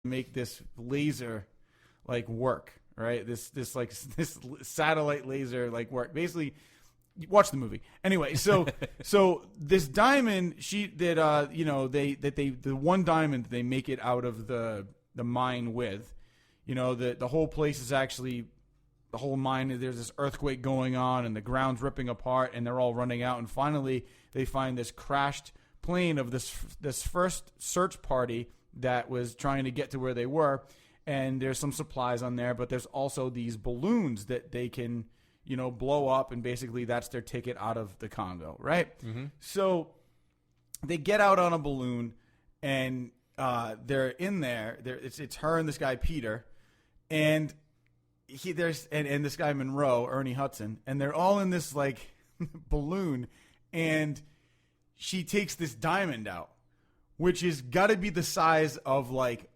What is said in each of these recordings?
make this laser like work, right? This satellite laser like work. Basically, watch the movie anyway. So this diamond, the one diamond they make it out of the mine with, the whole place is actually the whole mine. There's this earthquake going on and the ground's ripping apart and they're all running out, and finally they find this crashed plane of this first search party that was trying to get to where they were, and there's some supplies on there, but there's also these balloons that they can blow up, and basically that's their ticket out of the Congo, right? Mm-hmm. So they get out on a balloon, and they're in there. It's her and this guy Peter, and and this guy Monroe, Ernie Hudson, and they're all in this like balloon, and she takes this diamond out, which has got to be the size of like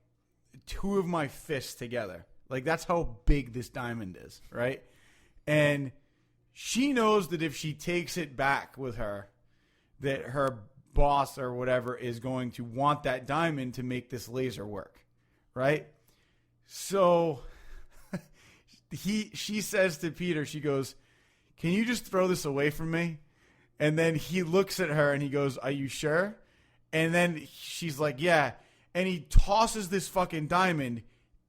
two of my fists together. Like that's how big this diamond is, right? And she knows that if she takes it back with her, that her boss or whatever is going to want that diamond to make this laser work, right? So she says to Peter, she goes, "Can you just throw this away from me?" And then he looks at her and he goes, "Are you sure?" And then she's like, "Yeah." And he tosses this fucking diamond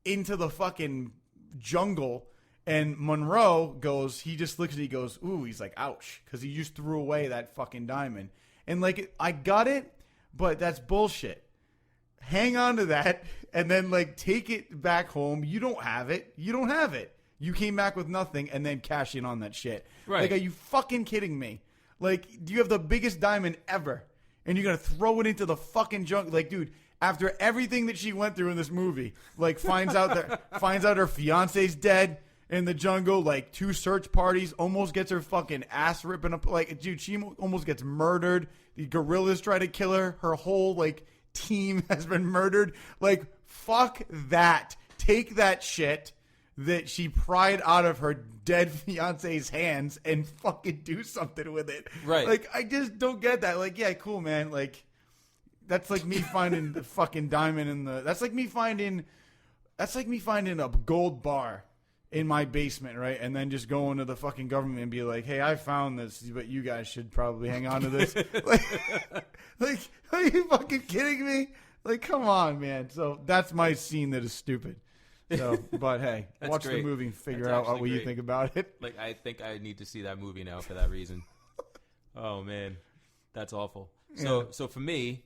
into the fucking jungle. And Monroe goes, he just looks at it, he goes, "Ooh," he's like, "Ouch," because he just threw away that fucking diamond. And like, I got it, but that's bullshit. Hang on to that and then like take it back home. You don't have it. You don't have it. You came back with nothing and then cash in on that shit. Right. Like, are you fucking kidding me? Like, you have the biggest diamond ever, and you're going to throw it into the fucking junk. Like, dude, after everything that she went through in this movie, like, finds out her fiance's dead in the jungle, like, 2 search parties, almost gets her fucking ass ripping up. Like, dude, she almost gets murdered. The gorillas try to kill her. Her whole, like, team has been murdered. Like, fuck that. Take that shit that she pried out of her dead fiance's hands and fucking do something with it. Right. Like, I just don't get that. Like, yeah, cool, man. Like, that's like me finding the fucking diamond in the... That's like me finding a gold bar in my basement, right? And then just going to the fucking government and be like, "Hey, I found this, but you guys should probably hang on to this." like, are you fucking kidding me? Like, come on, man. So that's my scene that is stupid. So, but hey, watch great. the movie and figure out what you think about it. Like, I think I need to see that movie now for that reason. Oh man, that's awful. So for me,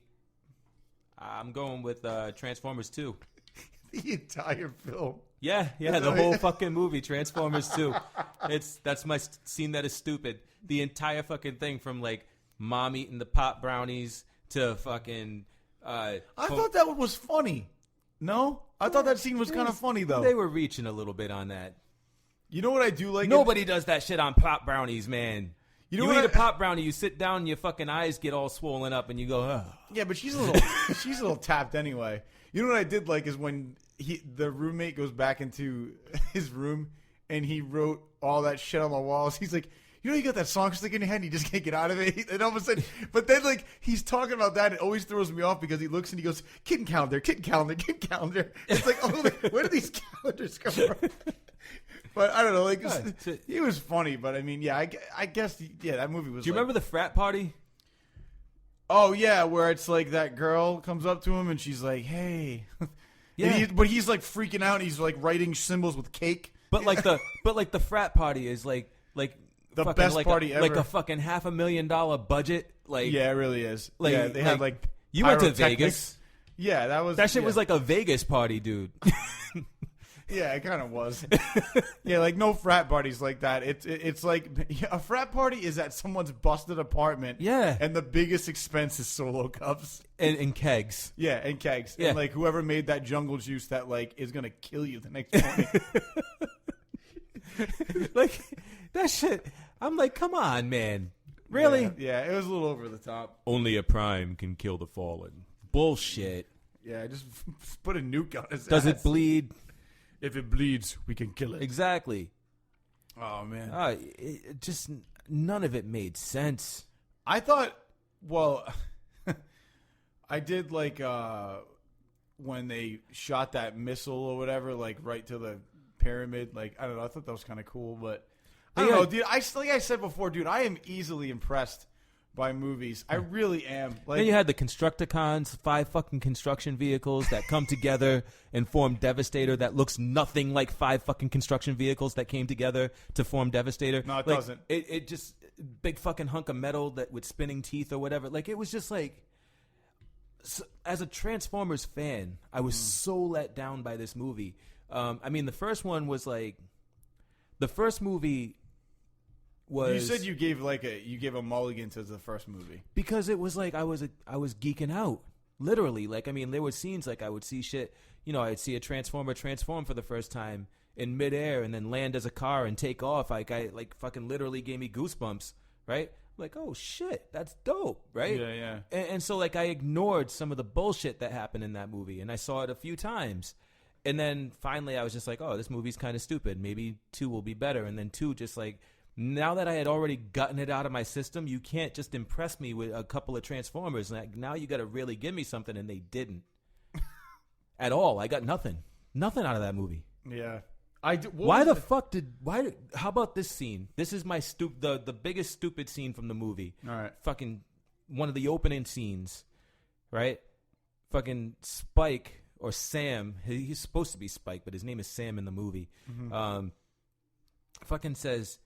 I'm going with Transformers 2. The entire film. Yeah, the whole fucking movie, Transformers 2. That's my scene that is stupid. The entire fucking thing, from like mom eating the pop brownies to fucking. I thought that was funny. No, I thought that scene was kind of funny though. They were reaching a little bit on that. You know what I do like? Nobody does that shit on pop brownies, man. You eat a pop brownie, you sit down, and your fucking eyes get all swollen up, and you go, "Oh." Yeah, but she's a little tapped anyway. You know what I did like is when the roommate goes back into his room and he wrote all that shit on the walls. He's like, "You got that song stuck in your head and you just can't get out of it." And all of a sudden, but then like he's talking about that, it always throws me off because he looks and he goes, kid calendar. It's like, oh, where do these calendars come from? But I don't know, like he was funny, but I mean, yeah, I guess that movie was. Do you remember the frat party? Oh yeah, where it's like that girl comes up to him and she's like, "Hey," yeah, but he's like freaking out. And he's like writing symbols with cake. But like the frat party is like the best party ever. Like a fucking $500,000 budget. Like, yeah, it really is. Like, yeah, they had like you went to Vegas. Yeah, that shit was like a Vegas party, dude. Yeah, it kind of was. Yeah, like no frat parties like that. It's like a frat party is at someone's busted apartment. Yeah, and the biggest expense is Solo cups and kegs. Yeah, and kegs. Yeah, and like whoever made that jungle juice that like is gonna kill you the next morning. Like that shit. I'm like, come on, man. Really? Yeah, it was a little over the top. Only a prime can kill the fallen. Bullshit. Yeah, just put a nuke on his Does ass. it bleed? If it bleeds, we can kill it. Exactly. Oh, man. Just none of it made sense. I thought, well, I did like when they shot that missile or whatever, like right to the pyramid. Like, I don't know. I thought that was kind of cool, but I don't know, dude. Like I said before, dude, I am easily impressed by movies. I really am. Like, then you had the Constructicons, 5 fucking construction vehicles that come together and form Devastator that looks nothing like 5 fucking construction vehicles that came together to form Devastator. No, it doesn't. It just, big fucking hunk of metal that with spinning teeth or whatever. Like, it was just like, as a Transformers fan, I was so let down by this movie. I mean, the first one was like, the first movie was... You said you gave a mulligan to the first movie. Because it was like I was geeking out, literally. Like, I mean, there were scenes like I would see shit, you know, I'd see a Transformer transform for the first time in midair and then land as a car and take off. Like, I fucking literally gave me goosebumps, right? Like, oh shit, that's dope, right? Yeah, yeah. And so like I ignored some of the bullshit that happened in that movie, and I saw it a few times. And then finally I was just like, oh, this movie's kind of stupid. Maybe 2 will be better. And then 2 just like, now that I had already gotten it out of my system, you can't just impress me with a couple of Transformers. Like, now you got to really give me something, and they didn't. At all. I got nothing. Nothing out of that movie. Yeah. How about this scene? This is my the biggest stupid scene from the movie. All right. Fucking one of the opening scenes, right? Fucking Spike or Sam. He's supposed to be Spike, but his name is Sam in the movie. Mm-hmm. Fucking says,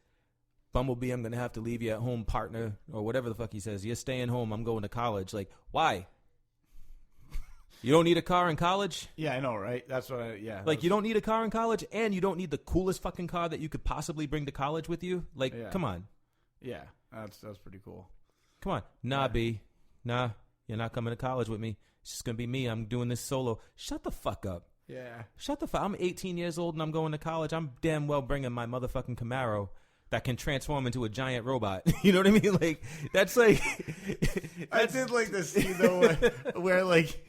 Bumblebee, I'm going to have to leave you at home, partner, or whatever the fuck he says. You're staying home. I'm going to college. Like, why? You don't need a car in college? Yeah, I know, right? That's what Like, you don't need a car in college, and you don't need the coolest fucking car that you could possibly bring to college with you? Like, come on. Yeah, that's pretty cool. Come on. Nah, B. Nah, you're not coming to college with me. It's just going to be me. I'm doing this solo. Shut the fuck up. Yeah. Shut the fuck up. I'm 18 years old, and I'm going to college. I'm damn well bringing my motherfucking Camaro that can transform into a giant robot. You know what I mean? Like, that's like... I did like the scene, though, where like...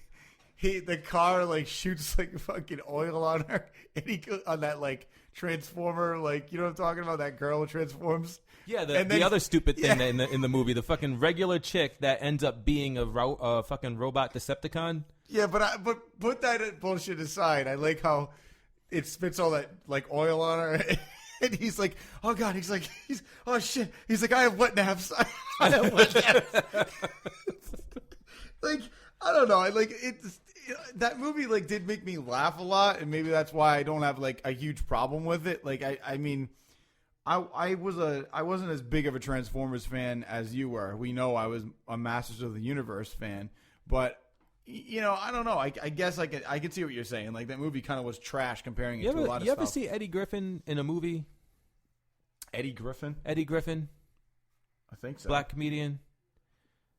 the car like shoots like fucking oil on her, and he on that like transformer, like, you know what I'm talking about? That girl who transforms. Yeah, the other stupid thing in the movie, the fucking regular chick that ends up being a fucking robot Decepticon. Yeah, but put that bullshit aside. I like how it spits all that like oil on her, and he's like, oh god, he's oh shit, he's like, I have wet naps. I have wet naps. Like, I don't know. I like it. That movie like did make me laugh a lot, and maybe that's why I don't have like a huge problem with it. Like, I mean, I wasn't as big of a Transformers fan as you were. We know I was a Masters of the Universe fan, but you know, I don't know. I guess I could see what you're saying. Like, that movie kind of was trash comparing it to a lot of stuff. You ever see Eddie Griffin in a movie? Eddie Griffin? Eddie Griffin. I think so. Black comedian.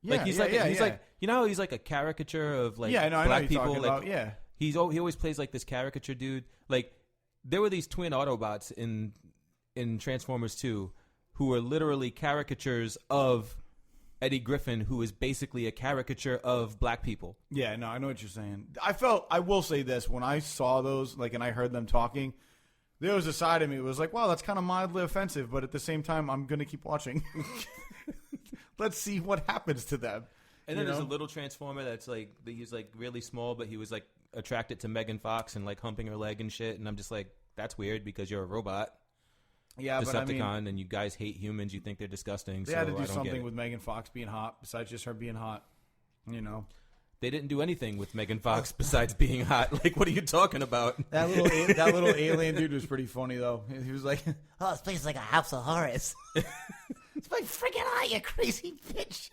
Yeah, like he's like, you know, he's like a caricature of like black people. Like, yeah, he always plays like this caricature dude. Like, there were these twin Autobots in Transformers 2 who were literally caricatures of Eddie Griffin, who is basically a caricature of black people. Yeah, no, I know what you're saying. I will say this, when I saw those, like, and I heard them talking, there was a side of me that was like, wow, that's kind of mildly offensive, but at the same time, I'm going to keep watching. Let's see what happens to them. And then there's a little Transformer that's like, he's like really small, but he was like attracted to Megan Fox and like humping her leg and shit. And I'm just like, that's weird because you're a robot. Yeah, Decepticon, but I mean, and you guys hate humans. You think they're disgusting. They had to do something with Megan Fox being hot, besides just her being hot. You know, they didn't do anything with Megan Fox besides being hot. Like, what are you talking about? That little alien dude was pretty funny though. He was like, "Oh, this place is like a house of horrors." It's my freaking eye, you crazy bitch.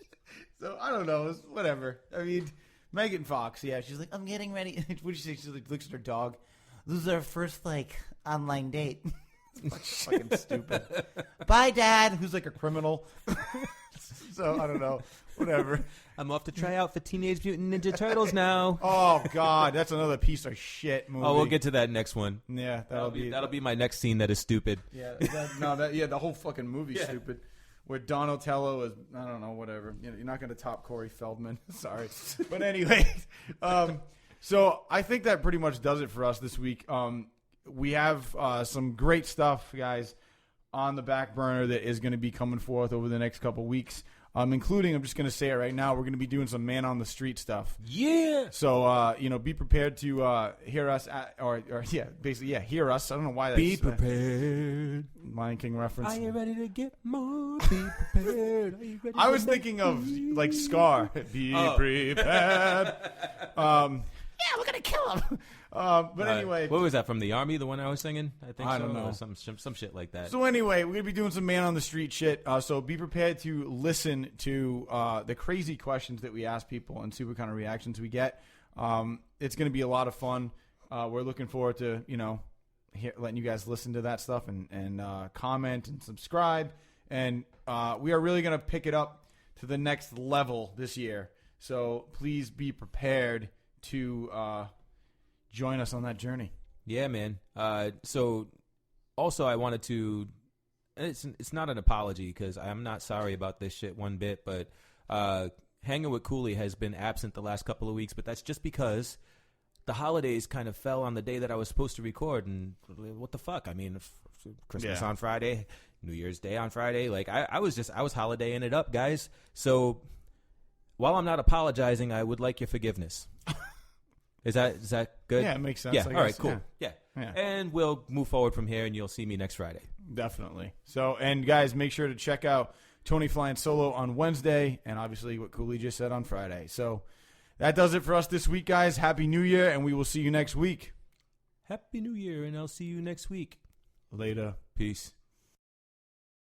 So I don't know. It's whatever. I mean, Megan Fox. Yeah, she's like, I'm getting ready. What did you say? She like looks at her dog. This is our first like online date. Fucking stupid. Bye, Dad. Who's like a criminal. So I don't know. Whatever. I'm off to try out for Teenage Mutant Ninja Turtles now. Oh God, that's another piece of shit movie. Oh, we'll get to that next one. Yeah, that'll be my next scene that is stupid. Yeah, the whole fucking movie's stupid. Where Donatello is, I don't know, whatever. You know, you're not going to top Corey Feldman. Sorry. But anyway, so I think that pretty much does it for us this week. We have some great stuff, guys, on the back burner that is going to be coming forth over the next couple weeks. including, I'm just going to say it right now, we're going to be doing some man on the street stuff. Yeah. So, be prepared to hear us, hear us. I don't know why that's... Be prepared. Lion King reference. Are you ready to get more? Be prepared. Are you ready I was thinking of, like, Scar. Be prepared. Yeah, we're gonna kill him. But anyway... What was that, from the Army, the one I was singing? I don't know. Or some shit like that. So anyway, we're going to be doing some man on the street shit. So be prepared to listen to the crazy questions that we ask people and see what kind of reactions we get. It's going to be a lot of fun. We're looking forward to, letting you guys listen to that stuff and comment and subscribe. And we are really going to pick it up to the next level this year. So please be prepared to join us on that journey. Yeah, man. So also I wanted to, it's not an apology because I'm not sorry about this shit one bit, but Hanging with Cooley has been absent the last couple of weeks, but that's just because the holidays kind of fell on the day that I was supposed to record, and what the fuck? I mean, Christmas on Friday, New Year's Day on Friday. Like, I was holidaying it up, guys. So while I'm not apologizing, I would like your forgiveness. Is that good? Yeah, it makes sense. Yeah, I all right, guess. cool. Yeah. And we'll move forward from here, and you'll see me next Friday. Definitely. So, and guys, make sure to check out Tony Flying Solo on Wednesday, and obviously what Cooley just said on Friday. So that does it for us this week, guys. Happy New Year, and we will see you next week. Happy New Year, and I'll see you next week. Later. Peace.